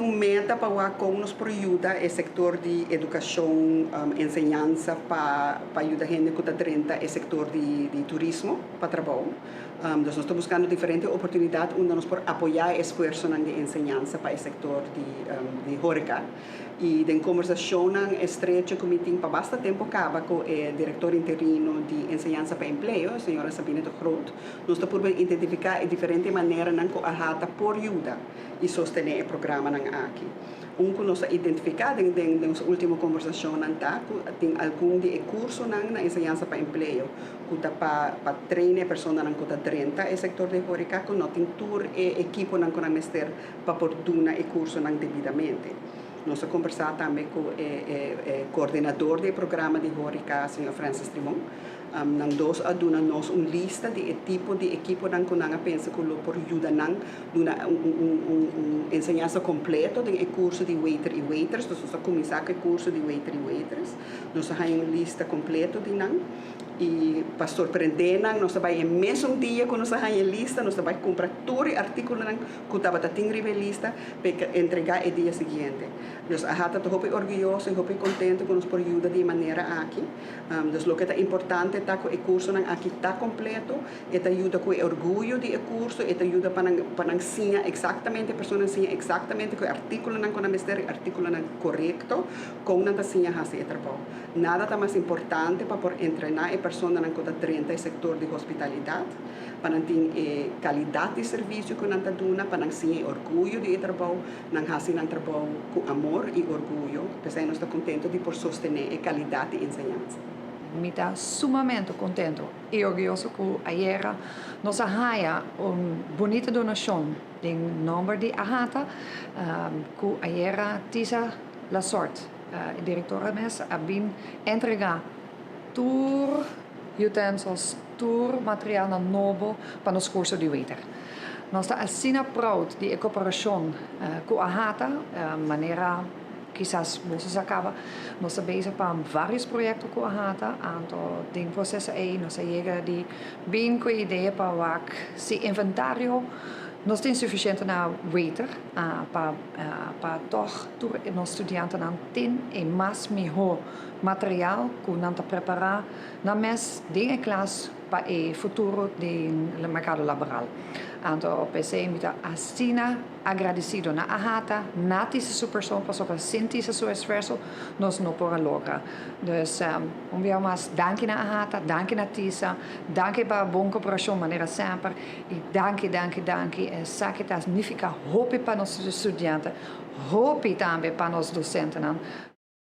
um meta para com nos por ajuda o setor de educação, enseñanza para ajudar a gente que está dentro do setor de turismo para trabalho. Então, nós estamos buscando diferentes oportunidades onde nós podemos apoiar o esforço de enseñanza para o setor de horeca. E em conversação estreita com o para bastante tempo acaba com o diretor interino de enseñanza para emprego, a senhora Sabine de Groot, nós podemos identificar diferentes maneiras que a Hata por ajuda e sostener o programa aqui. Que nós identificamos na nossa última conversação tem algum de curso na enseñanza para emprego que está para treinar pessoas que estão dentro do setor de horeca, que não tem tour e equipo que não mestre para poder dar o curso devidamente. Nós conversamos também com o coordenador do programa de horeca, o Sr. Francis Trimon. Nós damos uma lista de tipo de equipo que nós pensamos que por ajuda enseñanza completa do curso de waiter e waiters. Nós vamos começar com o curso de waiter e waiters. Nós temos uma lista completa de nós. E para surpreender, nós vamos no mesmo dia que nós temos a lista, nós vamos comprar todo o artigo que estava na lista para entregar no dia seguinte. Então, a Hata está muito orgulhosa e muito contente que nos por ajuda de maneira aqui. Então, o que é importante é que o curso aqui está completo, e ajuda com o orgulho do curso, e ajuda para ensinar exatamente, a pessoa ensina exatamente o artigo que nós mestre, o artigo correto, com nós ensinar a fazer trabalho. Nada está mais importante para treinar a pessoa que está dentro do setor de hospitalidade, para ter qualidade de serviço que nós damos, para ensinar orgulho do trabalho, nós fazemos trabalho com amor e orgulho, porque nós estamos contentes de por sostener a qualidade de enseñanza. Me está sumamente contente e orgulhoso que ayer nos haya bonita donação de nome de Hata, que ayer Tisa La Sorte, diretora mes, a bem entregar tour utensils, tour materiaal novo para os cursos de waiter. Nós estamos assim proud de cooperação com a Hata, maneira quizás você acaba, nós estamos bezig para vários projetos com a Hata, então tem processo aí, nós chega de bem com a ideia para se inventário. Nós temos suficiente na waiter para toch nós estudantes não tem e mais melhor material que nós preparar na mes de classe para o futuro do mercado laboral. Então, pensei me assim agradecido na Hata, na essa pessoa para sentir seu esforço, nós não podemos lograr. Então, vez mais, danke na Hata, danke na Tisa, danke para a boa cooperação, maneira sempre, e danke. Sabe que significa hope para nossos estudantes, hope também para nossos docentes.